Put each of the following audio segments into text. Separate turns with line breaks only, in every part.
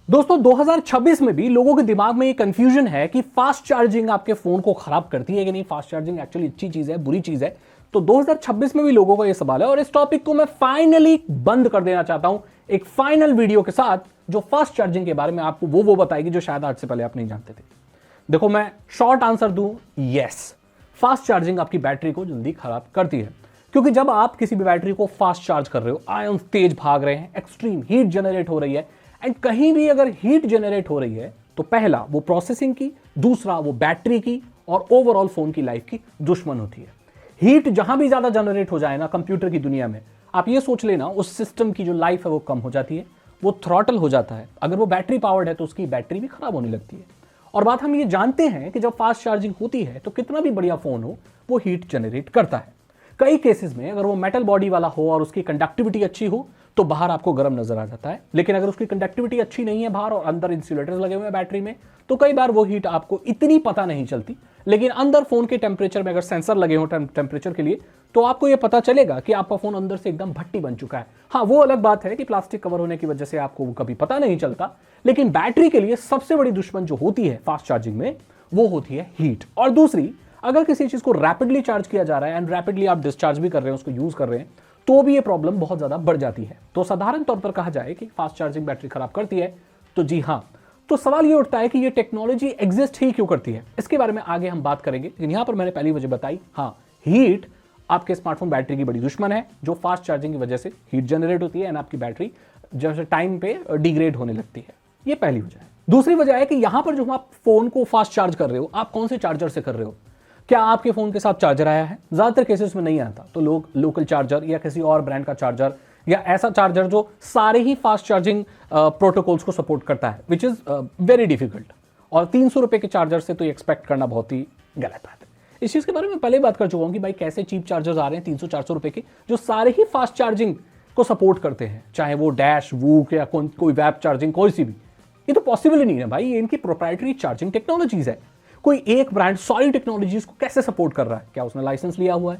दोस्तों 2026 में भी लोगों के दिमाग में ये कंफ्यूजन है कि फास्ट चार्जिंग आपके फोन को खराब करती है कि नहीं। फास्ट चार्जिंग एक्चुअली अच्छी चीज है, बुरी चीज है? तो 2026 में भी लोगों का ये सवाल है और इस टॉपिक को मैं फाइनली बंद कर देना चाहता हूं एक फाइनल वीडियो के साथ, जो फास्ट चार्जिंग के बारे में आपको वो बताएगी जो शायद आज से पहले आप नहीं जानते थे। देखो, मैं शॉर्ट आंसर दूं, यस, फास्ट चार्जिंग आपकी बैटरी को जल्दी खराब करती है। क्योंकि जब आप किसी भी बैटरी को फास्ट चार्ज कर रहे हो, आयन तेज भाग रहे हैं, एक्सट्रीम हीट जनरेट हो रही है, एंड कहीं भी अगर हीट जनरेट हो रही है तो पहला वो प्रोसेसिंग की, दूसरा वो बैटरी की, और ओवरऑल फोन की लाइफ की दुश्मन होती है। हीट जहां भी ज्यादा जनरेट हो जाए ना कंप्यूटर की दुनिया में, आप ये सोच लेना उस सिस्टम की जो लाइफ है वो कम हो जाती है, वो थ्रॉटल हो जाता है। अगर वो बैटरी पावर्ड है तो उसकी बैटरी भी खराब होने लगती है। और बात हम ये जानते हैं कि जब फास्ट चार्जिंग होती है तो कितना भी बढ़िया फोन हो वो हीट जनरेट करता है। कई केसेस में अगर वो मेटल बॉडी वाला हो और उसकी कंडक्टिविटी अच्छी हो तो बाहर आपको गर्म नजर आ जाता है, लेकिन अगर उसकी कंडक्टिविटी अच्छी नहीं है बाहर और अंदर इंसुलेटर्स लगे हुए हैं बैटरी में, तो कई बार वो हीट आपको इतनी पता नहीं चलती। लेकिन अंदर फोन के टेम्परेचर में अगर सेंसर लगे हो टेम्परेचर के लिए, तो आपको ये पता चलेगा कि आपका फोन अंदर से एकदम भट्टी बन चुका है। हाँ, वो अलग बात है कि प्लास्टिक कवर होने की वजह से आपको कभी पता नहीं चलता, लेकिन बैटरी के लिए सबसे बड़ी दुश्मन जो होती है फास्ट चार्जिंग में वो होती है हीट। और दूसरी, अगर किसी चीज को रैपिडली चार्ज किया जा रहा है एंड रैपिडली आप डिस्चार्ज भी कर रहे हैं, उसको यूज कर रहे हैं, तो भी ये प्रॉब्लम बहुत ज्यादा बढ़ जाती है। तो साधारण तौर पर कहा जाए कि फास्ट चार्जिंग बैटरी खराब करती है, तो जी हाँ। तो सवाल ये उठता है कि ये टेक्नोलॉजी एग्जिस्ट ही क्यों करती है। इसके बारे में आगे हम बात करेंगे, लेकिन यहां पर मैंने पहली वजह बताई, हाँ, हीट आपके स्मार्टफोन बैटरी की बड़ी दुश्मन है, जो फास्ट चार्जिंग की वजह से हीट जनरेट होती है एंड आपकी बैटरी जैसे टाइम पे डिग्रेड होने लगती है। ये पहली वजह है। दूसरी वजह है कि यहां पर जो आप फोन को फास्ट चार्ज कर रहे हो, आप कौन से चार्जर से कर रहे हो? क्या आपके फोन के साथ चार्जर आया है? ज्यादातर केसेस में नहीं आता, तो लोग लोकल चार्जर या किसी और ब्रांड का चार्जर या ऐसा चार्जर जो सारे ही फास्ट चार्जिंग प्रोटोकॉल्स को सपोर्ट करता है, विच इज वेरी डिफिकल्ट। और 300 रुपए के चार्जर से तो एक्सपेक्ट करना बहुत ही गलत बात है। इस चीज के बारे में पहले बात कर चुका हूं कि भाई कैसे चीप चार्जर्स आ रहे हैं 300-400 रुपए के, जो सारे ही फास्ट चार्जिंग को सपोर्ट करते हैं, चाहे वो डैश, वूक या कोई वेब चार्जिंग, कोई सी भी। ये तो पॉसिबल ही नहीं है भाई, ये इनकी प्रोप्राइटरी चार्जिंग टेक्नोलॉजीज है। कोई एक ब्रांड सारी टेक्नोलॉजीज को कैसे सपोर्ट कर रहा है? क्या उसने लाइसेंस लिया हुआ है?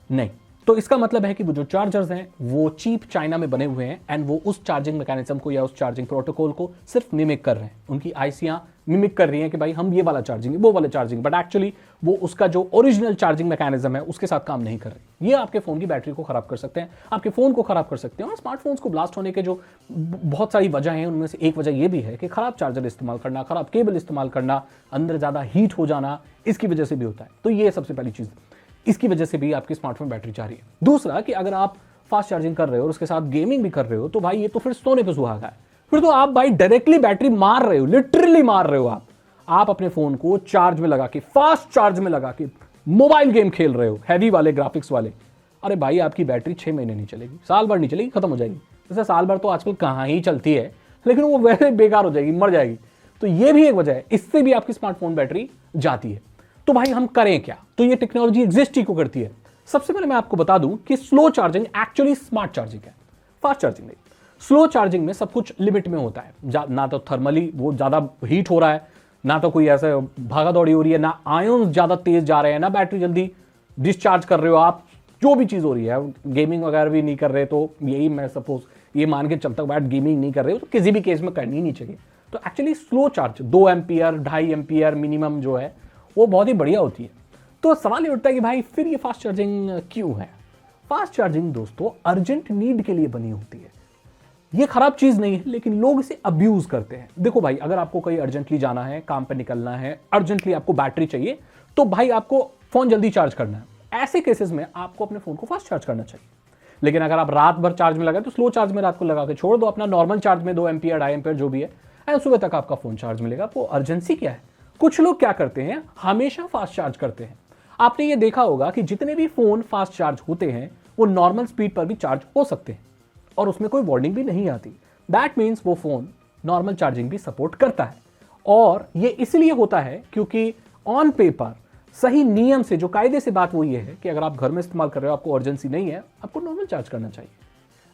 नहीं। तो इसका मतलब है कि वो जो चार्जर्स हैं वो चीप चाइना में बने हुए हैं एंड वो उस चार्जिंग मैकेनिज्म को या उस चार्जिंग प्रोटोकॉल को सिर्फ मिमिक कर रहे हैं। उनकी आईसियां मिमिक कर रही हैं कि भाई हम ये वाला चार्जिंग, वो वाला चार्जिंग, बट एक्चुअली वो उसका जो ओरिजिनल चार्जिंग मैकेनिज्म है उसके साथ काम नहीं कर रही। ये आपके फोन की बैटरी को खराब कर सकते हैं, आपके फोन को खराब कर सकते हैं। और स्मार्टफोन्स को ब्लास्ट होने के जो बहुत सारी वजह हैं, उनमें से एक वजह यह भी है कि खराब चार्जर इस्तेमाल करना, खराब केबल इस्तेमाल करना, अंदर ज्यादा हीट हो जाना, इसकी वजह से भी होता है। तो ये सबसे पहली चीज, इसकी वजह से भी आपकी स्मार्टफोन बैटरी जा रही है। दूसरा कि अगर आप फास्ट चार्जिंग कर रहे हो और उसके साथ गेमिंग भी कर रहे हो, तो भाई ये तो फिर सोने पे सुहागा है। फिर तो आप भाई डायरेक्टली बैटरी मार रहे हो, लिटरली मार रहे हो। आप अपने फोन को चार्ज में लगा के, फास्ट चार्ज में लगा के मोबाइल गेम खेल रहे हो, हैवी वाले, ग्राफिक्स वाले। अरे भाई आपकी बैटरी 6 महीने नहीं चलेगी, साल भर नहीं चलेगी, खत्म हो जाएगी। वैसे साल भर तो आजकल कहाँ ही चलती है, लेकिन वो वैसे बेकार हो जाएगी, मर जाएगी। तो ये भी एक वजह है, इससे भी आपकी स्मार्टफोन बैटरी जाती है। तो भाई हम करें क्या? तो ये टेक्नोलॉजी एग्जिस्ट ही क्यों करती है? सबसे पहले मैं आपको बता दूं कि slow charging actually smart charging है, फास्ट चार्जिंग नहीं। स्लो चार्जिंग में सब कुछ लिमिट में होता है, ना तो थर्मली वो ज्यादा हीट हो रहा है, ना तो कोई ऐसे भागा दौड़ी हो रही है, ना आयन ज्यादा तेज जा रहे हैं, ना बैटरी जल्दी डिस्चार्ज कर रहे हो आप। जो भी चीज हो रही है, गेमिंग वगैरह भी नहीं कर रहे, तो यही मैं सपोज ये मान के चलता हूं, गेमिंग नहीं कर रहे हो तो किसी भी केस में करनी ही नहीं चाहिए। तो actually slow charge 2 ampere 2.5 ampere minimum जो है वो बहुत ही बढ़िया होती है। तो सवाल ये उठता है कि भाई फिर ये फास्ट चार्जिंग क्यों है? फास्ट चार्जिंग दोस्तों अर्जेंट नीड के लिए बनी होती है। ये खराब चीज नहीं है, लेकिन लोग इसे अब्यूज करते हैं। देखो भाई, अगर आपको कहीं अर्जेंटली जाना है, काम पे निकलना है, अर्जेंटली आपको बैटरी चाहिए, तो भाई आपको फोन जल्दी चार्ज करना है। ऐसे केसेस में आपको अपने फोन को फास्ट चार्ज करना चाहिए। लेकिन अगर आप रात भर चार्ज में लगाए तो स्लो चार्ज में रात को लगा के छोड़ दो, अपना नॉर्मल चार्ज में 2 एम्पियर 2.5 एम्पियर जो भी है, एंड सुबह तक आपका फोन चार्ज मिलेगा। वो अर्जेंसी क्या है? कुछ लोग क्या करते हैं, हमेशा फास्ट चार्ज करते हैं। आपने ये देखा होगा कि जितने भी फोन फास्ट चार्ज होते हैं वो नॉर्मल स्पीड पर भी चार्ज हो सकते हैं और उसमें कोई वार्निंग भी नहीं आती। दैट मीन्स वो फोन नॉर्मल चार्जिंग भी सपोर्ट करता है। और ये इसलिए होता है क्योंकि ऑन पेपर सही नियम से, जो कायदे से बात वो ये है कि अगर आप घर में इस्तेमाल कर रहे हो, आपको अर्जेंसी नहीं है, आपको नॉर्मल चार्ज करना चाहिए।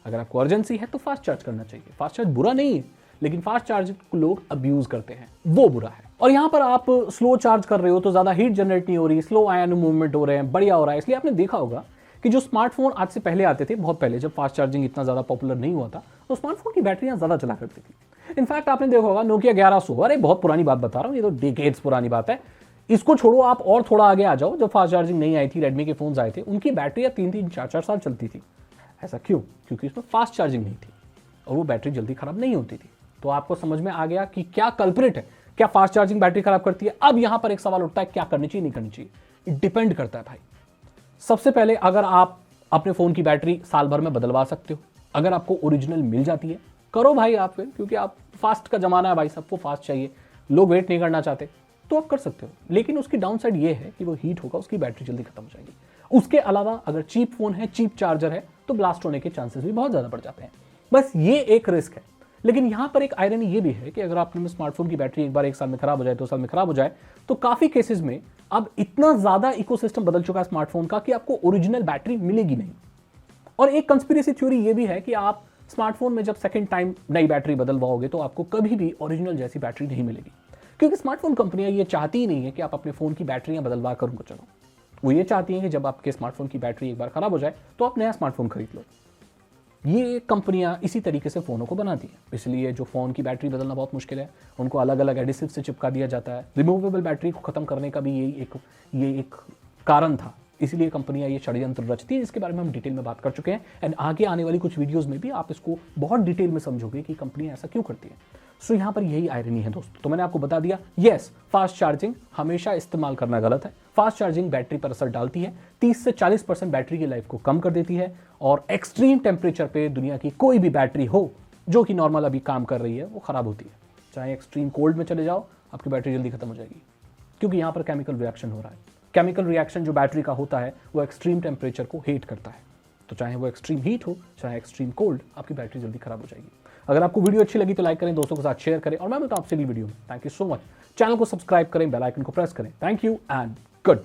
अगर आपको अर्जेंसी है तो फास्ट चार्ज करना चाहिए। फास्ट चार्ज बुरा नहीं है, लेकिन फास्ट चार्ज को लोग अब्यूज करते हैं, वो बुरा है। और यहां पर आप स्लो चार्ज कर रहे हो तो ज्यादा हीट जनरेट नहीं हो रही, स्लो आयन मूवमेंट हो रहे हैं, बढ़िया हो रहा है। इसलिए आपने देखा होगा कि जो स्मार्टफोन आज से पहले आते थे, बहुत पहले जब फास्ट चार्जिंग इतना ज्यादा पॉपुलर नहीं हुआ था, तो स्मार्टफोन की बैटरियां ज्यादा चला करती थी। इनफैक्ट आपने देखा होगा नोकिया 1100, अरे बहुत पुरानी बात बता रहा हूँ, ये तो डिकेड्स पुरानी बात है। इसको छोड़ो, आप और थोड़ा आगे आ जाओ, जब फास्ट चार्जिंग नहीं आई थी, रेडमी के फोन्स आए थे, उनकी बैटरी 3-4 साल चलती थी। ऐसा क्यों? क्योंकि इसमें फास्ट चार्जिंग नहीं थी और वो बैटरी जल्दी खराब नहीं होती थी। तो आपको समझ में आ गया कि क्या कल्प्रिट है, क्या फास्ट चार्जिंग बैटरी खराब करती है। अब यहां पर एक सवाल उठता है, क्या करनी चाहिए नहीं करनी चाहिए। डिपेंड करता है भाई। सबसे पहले, अगर आप अपने फोन की बैटरी साल भर में बदलवा सकते हो, अगर आपको ओरिजिनल मिल जाती है, करो भाई आप फिर, क्योंकि आप फास्ट का जमाना है भाई, सबको फास्ट चाहिए, लोग वेट नहीं करना चाहते, तो आप कर सकते हो। लेकिन उसकी डाउन साइड ये है कि वो हीट होगा, उसकी बैटरी जल्दी खत्म हो जाएगी। उसके अलावा अगर चीप फोन है, चीप चार्जर है, तो ब्लास्ट होने के चांसेस भी बहुत ज्यादा बढ़ जाते हैं। बस ये एक रिस्क है। लेकिन यहां पर एक आयरनी ये भी है कि अगर आपने स्मार्टफोन की बैटरी एक बार 1 साल में खराब हो जाए, 2 साल में खराब हो जाए, तो काफी केसेस में अब इतना ज्यादा इकोसिस्टम बदल चुका है स्मार्टफोन का कि आपको ओरिजिनल बैटरी मिलेगी नहीं। और एक कंस्पिरेसी थ्योरी ये भी है कि आप स्मार्टफोन में जब सेकंड टाइम नई बैटरी बदलवाओगे तो आपको कभी भी ओरिजिनल जैसी बैटरी नहीं मिलेगी, क्योंकि स्मार्टफोन कंपनियां ये चाहती ही नहीं है कि आप अपने फोन की बैटरियां बदलवा कर उनको चलो। वो ये चाहती हैं कि जब आपके स्मार्टफोन की बैटरी एक बार खराब हो जाए तो आप नया स्मार्टफोन खरीद लो। ये कंपनियां इसी तरीके से फोनों को बनाती हैं, इसलिए जो फोन की बैटरी बदलना बहुत मुश्किल है, उनको अलग अलग एडिसिव से चिपका दिया जाता है। रिमूवेबल बैटरी को खत्म करने का भी ये एक कारण था, इसलिए कंपनियां ये षड्यंत्र रचती है, जिसके बारे में हम डिटेल में बात कर चुके हैं। एंड आगे आने वाली कुछ वीडियोस में भी आप इसको बहुत डिटेल में समझोगे कि कंपनियां ऐसा क्यों करती हैं। सो यहां पर यही आयरनी है दोस्तों। तो मैंने आपको बता दिया, यस, फास्ट चार्जिंग हमेशा इस्तेमाल करना गलत है। फास्ट चार्जिंग बैटरी पर असर डालती है, 30 से 40% बैटरी की लाइफ को कम कर देती है, और एक्सट्रीम टेम्परेचर पे दुनिया की कोई भी बैटरी हो जो कि नॉर्मल अभी काम कर रही है, वो खराब होती है। चाहे एक्सट्रीम कोल्ड में चले जाओ, आपकी बैटरी जल्दी खत्म हो जाएगी, क्योंकि यहां पर केमिकल रिएक्शन हो रहा है। केमिकल रिएक्शन जो बैटरी का होता है वो एक्सट्रीम टेम्परेचर को हीट करता है, तो चाहे वो एक्सट्रीम हीट हो चाहे एक्सट्रीम कोल्ड, आपकी बैटरी जल्दी खराब हो जाएगी। अगर आपको वीडियो अच्छी लगी तो लाइक करें, दोस्तों के साथ शेयर करें, और मैं मिलता हूं आपसे अगली वीडियो में। Thank you so much. Channel को सब्सक्राइब करें, बेल आइकन को प्रेस करें। Thank you and good.